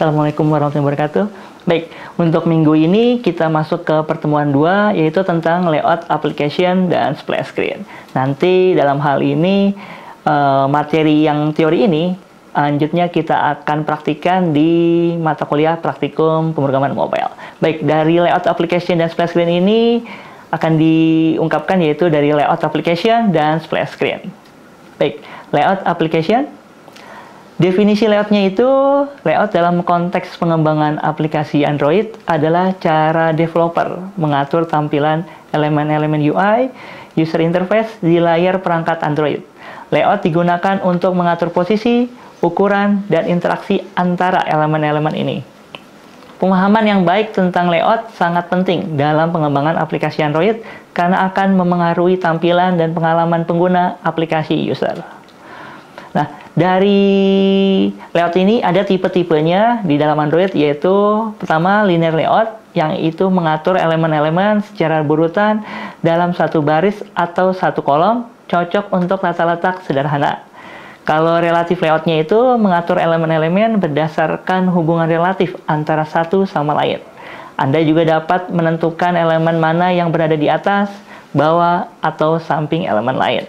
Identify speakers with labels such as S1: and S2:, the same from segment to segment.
S1: Assalamualaikum warahmatullahi wabarakatuh. Baik, untuk minggu ini kita masuk ke pertemuan 2, yaitu tentang layout application dan splash screen. Nanti dalam hal ini, materi yang teori ini, selanjutnya kita akan praktikkan di mata kuliah praktikum pemrograman mobile. Baik, dari layout application dan splash screen ini akan diungkapkan yaitu dari layout application dan splash screen. Baik, layout application. Definisi layoutnya itu, layout dalam konteks pengembangan aplikasi Android adalah cara developer mengatur tampilan elemen-elemen UI, user interface di layar perangkat Android. Layout digunakan untuk mengatur posisi, ukuran, dan interaksi antara elemen-elemen ini. Pemahaman yang baik tentang layout sangat penting dalam pengembangan aplikasi Android karena akan memengaruhi tampilan dan pengalaman pengguna aplikasi user. Nah, dari layout ini ada tipe-tipenya di dalam Android, yaitu pertama linear layout yang itu mengatur elemen-elemen secara berurutan dalam satu baris atau satu kolom, cocok untuk tata letak sederhana. Kalau relatif layoutnya itu mengatur elemen-elemen berdasarkan hubungan relatif antara satu sama lain. Anda juga dapat menentukan elemen mana yang berada di atas, bawah, atau samping elemen lain.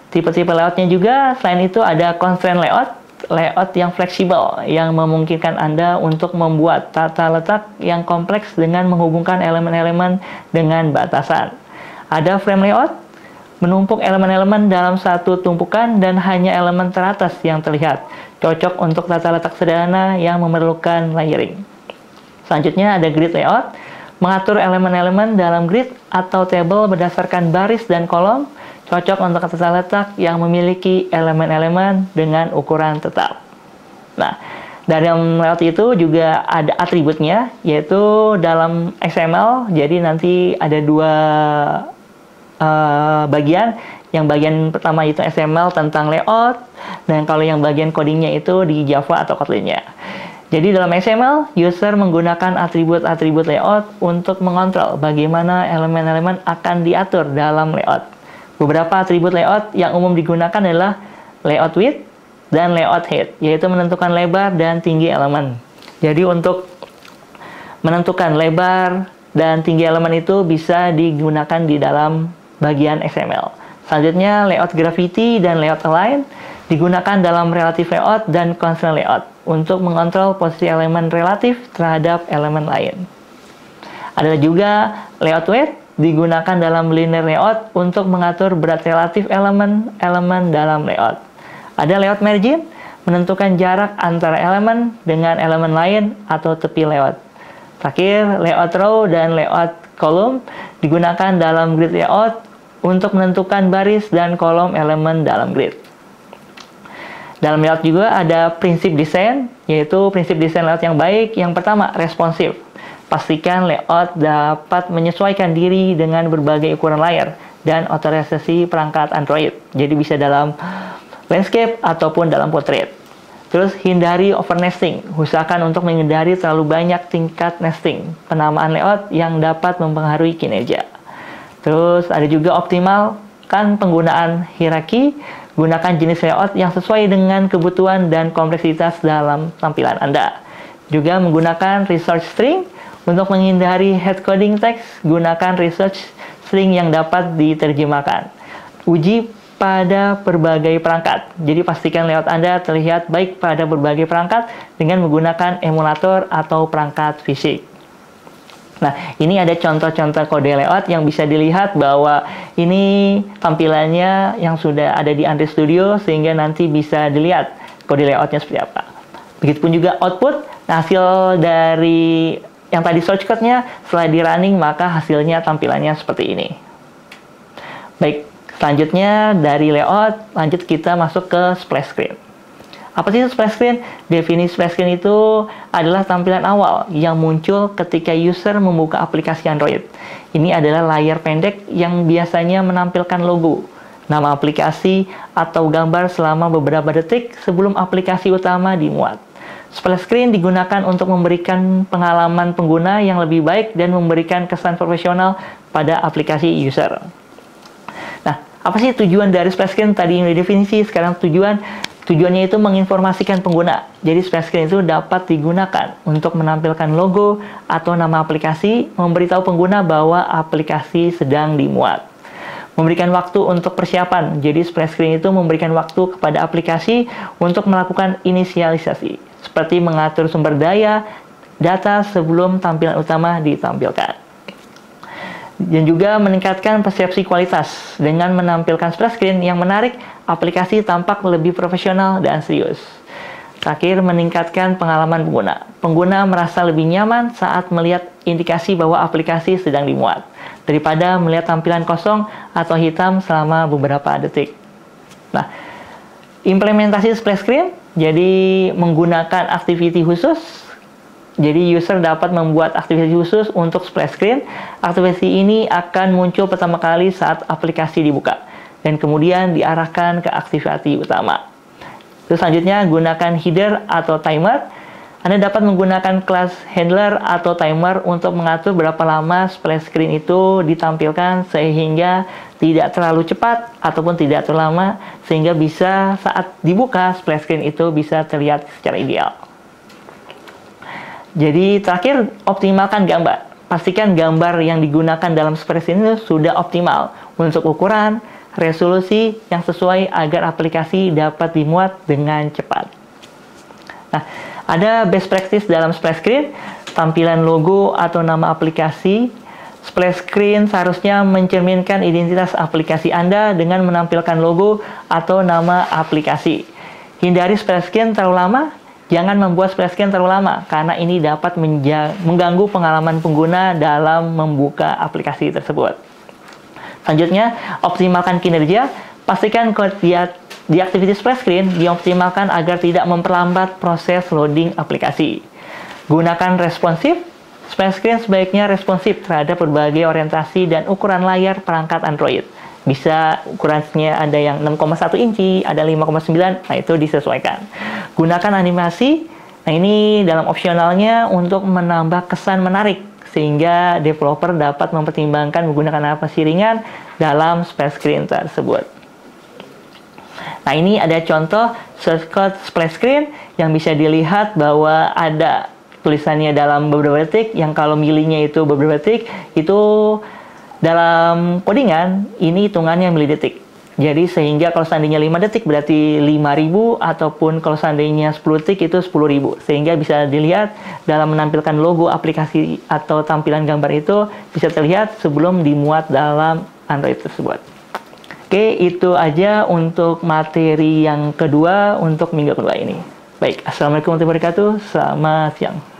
S1: Tipe-tipe layoutnya juga, selain itu ada constraint layout, layout yang fleksibel, yang memungkinkan Anda untuk membuat tata letak yang kompleks dengan menghubungkan elemen-elemen dengan batasan. Ada frame layout, menumpuk elemen-elemen dalam satu tumpukan dan hanya elemen teratas yang terlihat, cocok untuk tata letak sederhana yang memerlukan layering. Selanjutnya ada grid layout, mengatur elemen-elemen dalam grid atau table berdasarkan baris dan kolom, cocok untuk tata letak yang memiliki elemen-elemen dengan ukuran tetap. Nah, dalam layout itu juga ada atributnya, yaitu dalam XML. Jadi nanti ada dua bagian. Yang bagian pertama itu XML tentang layout, dan kalau yang bagian codingnya itu di Java atau Kotlin-nya. Jadi dalam XML, user menggunakan atribut-atribut layout untuk mengontrol bagaimana elemen-elemen akan diatur dalam layout. Beberapa atribut layout yang umum digunakan adalah layout width dan layout height, yaitu menentukan lebar dan tinggi elemen. Jadi untuk menentukan lebar dan tinggi elemen itu bisa digunakan di dalam bagian XML. Selanjutnya, layout gravity dan layout align digunakan dalam relative layout dan constraint layout untuk mengontrol posisi elemen relatif terhadap elemen lain. Ada juga layout weight digunakan dalam linear layout untuk mengatur berat relatif elemen-elemen dalam layout. Ada layout margin, menentukan jarak antara elemen dengan elemen lain atau tepi layout. Terakhir, layout row dan layout column digunakan dalam grid layout untuk menentukan baris dan kolom elemen dalam grid. Dalam layout juga ada prinsip desain, yaitu prinsip desain layout yang baik. Yang pertama, responsif. Pastikan layout dapat menyesuaikan diri dengan berbagai ukuran layar dan otorisasi perangkat Android. Jadi bisa dalam landscape ataupun dalam portrait. Terus hindari over nesting. Usahakan untuk menghindari terlalu banyak tingkat nesting. Penamaan layout yang dapat mempengaruhi kinerja. Terus ada juga optimalkan penggunaan hierarki. Gunakan jenis layout yang sesuai dengan kebutuhan dan kompleksitas dalam tampilan Anda. Juga menggunakan resource string. Untuk menghindari head coding teks, gunakan research string yang dapat diterjemahkan. Uji pada berbagai perangkat. Jadi pastikan layout Anda terlihat baik pada berbagai perangkat dengan menggunakan emulator atau perangkat fisik. Nah, ini ada contoh-contoh kode layout yang bisa dilihat bahwa ini tampilannya yang sudah ada di Android Studio, sehingga nanti bisa dilihat kode layoutnya seperti apa. Begitupun juga output, hasil dari yang tadi shortcut-nya setelah di running, maka hasilnya tampilannya seperti ini. Baik, selanjutnya dari layout, lanjut kita masuk ke splash screen. Apa sih splash screen? Definisi splash screen itu adalah tampilan awal yang muncul ketika user membuka aplikasi Android. Ini adalah layar pendek yang biasanya menampilkan logo, nama aplikasi, atau gambar selama beberapa detik sebelum aplikasi utama dimuat. Splash screen digunakan untuk memberikan pengalaman pengguna yang lebih baik dan memberikan kesan profesional pada aplikasi user. Nah, apa sih tujuan dari splash screen? Tadi yang definisi, sekarang tujuan Tujuannya itu menginformasikan pengguna. Jadi splash screen itu dapat digunakan untuk menampilkan logo atau nama aplikasi, memberitahu pengguna bahwa aplikasi sedang dimuat. Memberikan waktu untuk persiapan. Jadi splash screen itu memberikan waktu kepada aplikasi untuk melakukan inisialisasi, seperti mengatur sumber data sebelum tampilan utama ditampilkan. Dan juga meningkatkan persepsi kualitas dengan menampilkan splash screen yang menarik, aplikasi tampak lebih profesional dan serius. Terakhir, meningkatkan pengalaman pengguna. Pengguna merasa lebih nyaman saat melihat indikasi bahwa aplikasi sedang dimuat, daripada melihat tampilan kosong atau hitam selama beberapa detik. Nah, implementasi splash screen, jadi menggunakan activity khusus. Jadi user dapat membuat aktivasi khusus untuk splash screen. Aktivasi ini akan muncul pertama kali saat aplikasi dibuka dan kemudian diarahkan ke aktivasi utama. Terus selanjutnya, gunakan header atau timer. Anda dapat menggunakan kelas handler atau timer untuk mengatur berapa lama splash screen itu ditampilkan sehingga tidak terlalu cepat ataupun tidak terlalu lama, sehingga bisa saat dibuka splash screen itu bisa terlihat secara ideal. Jadi terakhir, optimalkan gambar. Pastikan gambar yang digunakan dalam splash screen itu sudah optimal untuk ukuran, resolusi yang sesuai agar aplikasi dapat dimuat dengan cepat. Nah, ada best practice dalam splash screen, tampilan logo atau nama aplikasi. Splash screen seharusnya mencerminkan identitas aplikasi Anda dengan menampilkan logo atau nama aplikasi. Hindari splash screen terlalu lama. Jangan membuat splash screen terlalu lama, karena ini dapat mengganggu pengalaman pengguna dalam membuka aplikasi tersebut. Selanjutnya, optimalkan kinerja. Pastikan di activity splash screen dioptimalkan agar tidak memperlambat proses loading aplikasi. Gunakan responsif. Splash screen sebaiknya responsif terhadap berbagai orientasi dan ukuran layar perangkat Android. Bisa ukurannya ada yang 6,1 inci, ada 5,9, nah itu disesuaikan. Gunakan animasi, nah ini dalam opsionalnya untuk menambah kesan menarik, sehingga developer dapat mempertimbangkan menggunakan aplikasi ringan dalam splash screen tersebut. Nah, ini ada contoh shortcut splash screen yang bisa dilihat bahwa ada tulisannya dalam beberapa detik, yang kalau milihnya itu beberapa detik, itu dalam codingan ini hitungannya milidetik. Jadi sehingga kalau seandainya 5 detik berarti 5.000, ataupun kalau seandainya 10 detik itu 10.000. Sehingga bisa dilihat dalam menampilkan logo aplikasi atau tampilan gambar itu bisa terlihat sebelum dimuat dalam Android tersebut. Oke, itu aja untuk materi yang kedua untuk minggu kedua ini. Baik, Assalamualaikum warahmatullahi wabarakatuh. Selamat siang.